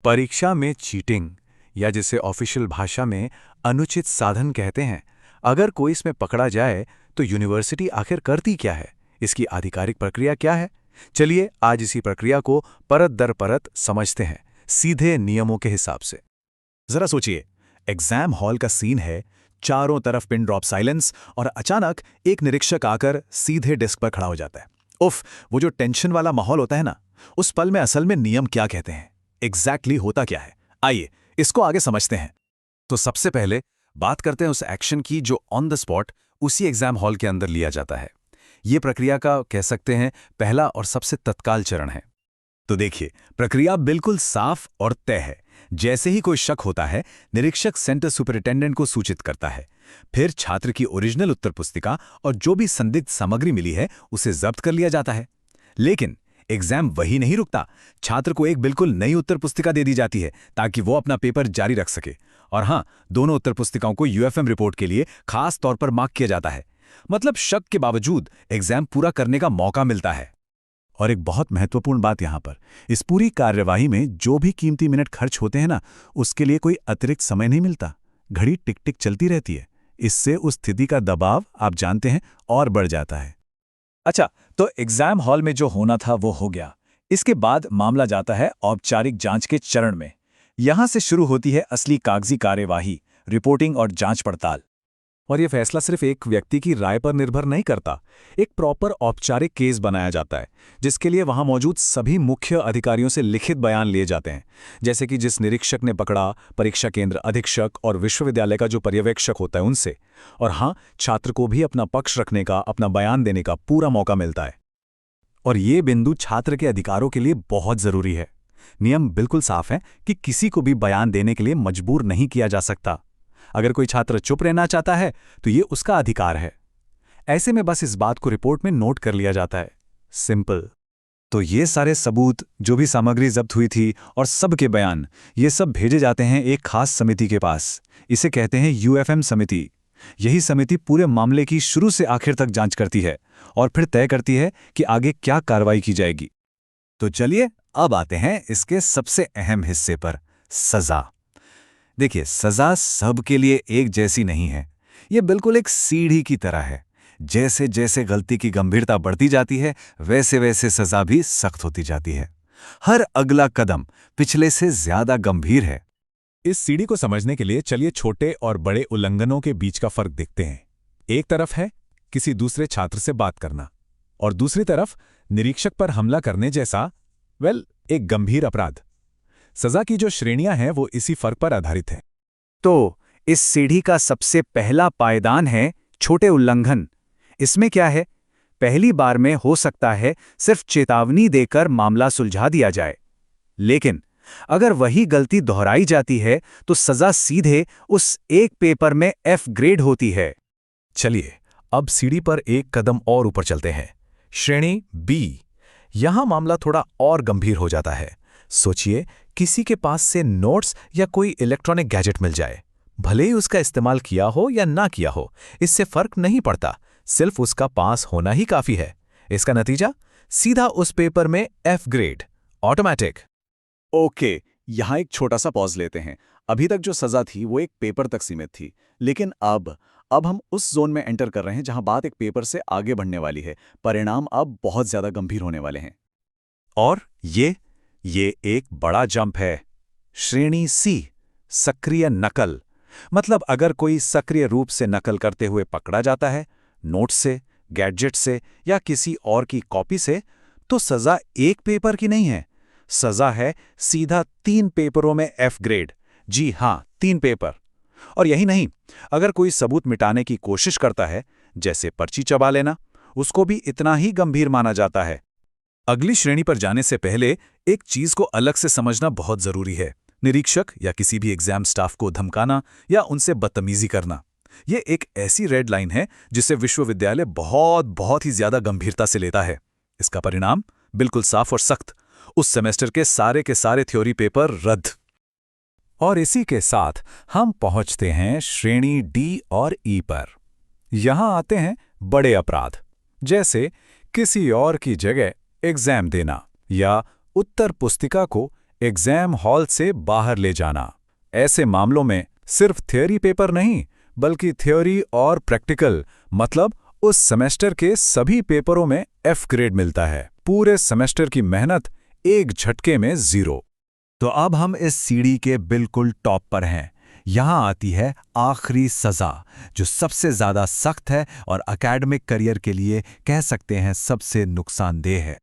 परीक्षा में चीटिंग या जिसे ऑफिशियल भाषा में अनुचित साधन कहते हैं, अगर कोई इसमें पकड़ा जाए तो यूनिवर्सिटी आखिर करती क्या है, इसकी आधिकारिक प्रक्रिया क्या है? चलिए आज इसी प्रक्रिया को परत दर परत समझते हैं, सीधे नियमों के हिसाब से। जरा सोचिए, एग्जाम हॉल का सीन है, चारों तरफ पिन ड्रॉप साइलेंस और अचानक एक निरीक्षक आकर सीधे डेस्क पर खड़ा हो जाता है। उफ, वो जो टेंशन वाला माहौल होता है ना, उस पल में असल में नियम क्या कहते हैं, एग्जैक्टली होता क्या है, आइए इसको आगे समझते हैं। तो सबसे पहले बात करते हैं उस एक्शन की जो ऑन द स्पॉट उसी एग्जाम हॉल के अंदर लिया जाता है। ये प्रक्रिया का कह सकते हैं पहला और सबसे तत्काल चरण है। तो देखिए, प्रक्रिया बिल्कुल साफ और तय है। जैसे ही कोई शक होता है, निरीक्षक सेंटर सुपरिटेंडेंट को सूचित करता है। फिर छात्र की ओरिजिनल उत्तर पुस्तिका और जो भी संदिग्ध सामग्री मिली है उसे जब्त कर लिया जाता है। लेकिन एग्जाम वही नहीं रुकता, छात्र को एक बिल्कुल नई उत्तर पुस्तिका दे दी जाती है ताकि वो अपना पेपर जारी रख सके। और हाँ, दोनों उत्तर पुस्तिकाओं को यूएफएम रिपोर्ट के लिए खास तौर पर मार्क किया जाता है। मतलब शक के बावजूद एग्जाम पूरा करने का मौका मिलता है। और एक बहुत महत्वपूर्ण बात यहाँ पर, इस पूरी कार्यवाही में जो भी कीमती मिनट खर्च होते हैं ना, उसके लिए कोई अतिरिक्त समय नहीं मिलता। घड़ी टिक टिक चलती रहती है। इससे उस स्थिति का दबाव, आप जानते हैं, और बढ़ जाता है। अच्छा, तो एग्जाम हॉल में जो होना था वो हो गया। इसके बाद मामला जाता है औपचारिक जांच के चरण में। यहां से शुरू होती है असली कागजी कार्यवाही, रिपोर्टिंग और जांच पड़ताल। और ये फैसला सिर्फ एक व्यक्ति की राय पर निर्भर नहीं करता। एक प्रॉपर औपचारिक केस बनाया जाता है, जिसके लिए वहां मौजूद सभी मुख्य अधिकारियों से लिखित बयान लिए जाते हैं। जैसे कि जिस निरीक्षक ने पकड़ा, परीक्षा केंद्र अधीक्षक और विश्वविद्यालय का जो पर्यवेक्षक होता है उनसे। और हाँ, छात्र को भी अपना पक्ष रखने का, अपना बयान देने का पूरा मौका मिलता है। और ये बिंदु छात्र के अधिकारों के लिए बहुत जरूरी है। नियम बिल्कुल साफ है कि किसी को भी बयान देने के लिए मजबूर नहीं किया जा सकता। अगर कोई छात्र चुप रहना चाहता है तो ये उसका अधिकार है। ऐसे में बस इस बात को रिपोर्ट में नोट कर लिया जाता है। सिंपल। तो ये सारे सबूत, जो भी सामग्री जब्त हुई थी और सबके बयान, ये सब भेजे जाते हैं एक खास समिति के पास। इसे कहते हैं यूएफएम समिति। यही समिति पूरे मामले की शुरू से आखिर तक जांच करती है और फिर तय करती है कि आगे क्या कार्रवाई की जाएगी। तो चलिए अब आते हैं इसके सबसे अहम हिस्से पर, सजा। देखिए, सजा सबके लिए एक जैसी नहीं है। ये बिल्कुल एक सीढ़ी की तरह है। जैसे जैसे गलती की गंभीरता बढ़ती जाती है, वैसे वैसे सजा भी सख्त होती जाती है। हर अगला कदम पिछले से ज्यादा गंभीर है। इस सीढ़ी को समझने के लिए चलिए छोटे और बड़े उल्लंघनों के बीच का फर्क देखते हैं। एक तरफ है किसी दूसरे छात्र से बात करना, और दूसरी तरफ निरीक्षक पर हमला करने जैसा एक गंभीर अपराध। सजा की जो श्रेणियां हैं वो इसी फर्क पर आधारित है। तो इस सीढ़ी का सबसे पहला पायदान है छोटे उल्लंघन। इसमें क्या है? पहली बार में हो सकता है सिर्फ चेतावनी देकर मामला सुलझा दिया जाए, लेकिन अगर वही गलती दोहराई जाती है तो सजा सीधे उस एक पेपर में F ग्रेड होती है। चलिए अब सीढ़ी पर एक कदम और ऊपर चलते हैं। श्रेणी B। यहां मामला थोड़ा और गंभीर हो जाता है। सोचिए, किसी के पास से नोट्स या कोई इलेक्ट्रॉनिक गैजेट मिल जाए। भले ही उसका इस्तेमाल किया हो या ना किया हो, इससे फर्क नहीं पड़ता, सिर्फ उसका पास होना ही काफी है। इसका नतीजा सीधा उस पेपर में F ग्रेड, ऑटोमेटिक। ओके, यहां एक छोटा सा पॉज लेते हैं। अभी तक जो सजा थी वो एक पेपर तक सीमित थी, लेकिन अब हम उस जोन में एंटर कर रहे हैं जहां बात एक पेपर से आगे बढ़ने वाली है। परिणाम अब बहुत ज्यादा गंभीर होने वाले हैं। और ये एक बड़ा जंप है। श्रेणी C, सक्रिय नकल। मतलब अगर कोई सक्रिय रूप से नकल करते हुए पकड़ा जाता है, नोट से, गैजेट से या किसी और की कॉपी से, तो सजा एक पेपर की नहीं है, सजा है सीधा 3 पेपरों में F ग्रेड। जी हाँ, 3 पेपर। और यही नहीं, अगर कोई सबूत मिटाने की कोशिश करता है, जैसे पर्ची चबा लेना, उसको भी इतना ही गंभीर माना जाता है। अगली श्रेणी पर जाने से पहले एक चीज को अलग से समझना बहुत जरूरी है। निरीक्षक या किसी भी एग्जाम स्टाफ को धमकाना या उनसे बदतमीजी करना, ये एक ऐसी रेड लाइन है जिसे विश्वविद्यालय बहुत ही ज्यादा गंभीरता से लेता है। इसका परिणाम बिल्कुल साफ और सख्त, उस सेमेस्टर के सारे थ्योरी पेपर रद्द। और इसी के साथ हम पहुंचते हैं श्रेणी D और E पर। यहां आते हैं बड़े अपराध, जैसे किसी और की जगह एग्जाम देना या उत्तर पुस्तिका को एग्जाम हॉल से बाहर ले जाना। ऐसे मामलों में सिर्फ थ्योरी पेपर नहीं, बल्कि थ्योरी और प्रैक्टिकल, मतलब उस सेमेस्टर के सभी पेपरों में F ग्रेड मिलता है। पूरे सेमेस्टर की मेहनत एक झटके में 0। तो अब हम इस सीढ़ी के बिल्कुल टॉप पर हैं। यहाँ आती है आखिरी सज़ा, जो सबसे ज़्यादा सख्त है और एकेडमिक करियर के लिए कह सकते हैं सबसे नुकसानदेह है।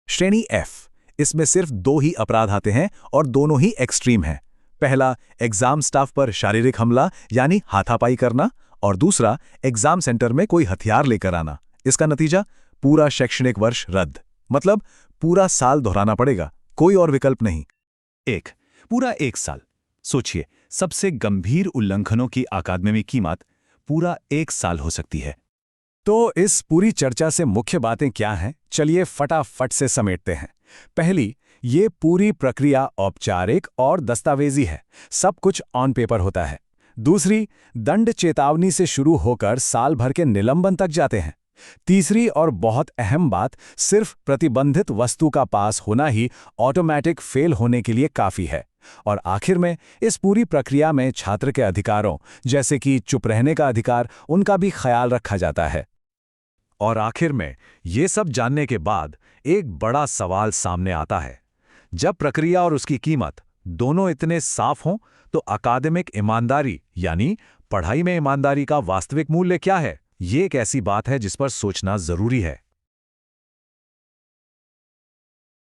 श्रेणी F। इसमें सिर्फ 2 ही अपराध आते हैं और दोनों ही एक्सट्रीम हैं। पहला, एग्जाम स्टाफ पर शारीरिक हमला यानी हाथापाई करना, और दूसरा, एग्जाम सेंटर में कोई हथियार लेकर आना। इसका नतीजा, पूरा शैक्षणिक वर्ष रद्द, मतलब पूरा साल दोहराना पड़ेगा, कोई और विकल्प नहीं। पूरा 1 साल। सोचिए, सबसे गंभीर उल्लंघनों की अकादमिक कीमत पूरा 1 साल हो सकती है। तो इस पूरी चर्चा से मुख्य बातें क्या हैं? चलिए फटाफट से समेटते हैं। पहली, ये पूरी प्रक्रिया औपचारिक और दस्तावेजी है, सब कुछ ऑन पेपर होता है। दूसरी, दंड चेतावनी से शुरू होकर साल भर के निलंबन तक जाते हैं। तीसरी और बहुत अहम बात, सिर्फ प्रतिबंधित वस्तु का पास होना ही ऑटोमेटिक फेल होने के लिए काफी है। और आखिर में इस पूरी प्रक्रिया में छात्र के अधिकारों, जैसे कि चुप रहने का अधिकार, उनका भी ख्याल रखा जाता है। और आखिर में ये सब जानने के बाद एक बड़ा सवाल सामने आता है। जब प्रक्रिया और उसकी कीमत दोनों इतने साफ हों, तो अकादमिक ईमानदारी यानी पढ़ाई में ईमानदारी का वास्तविक मूल्य क्या है? ये एक ऐसी बात है जिस पर सोचना जरूरी है।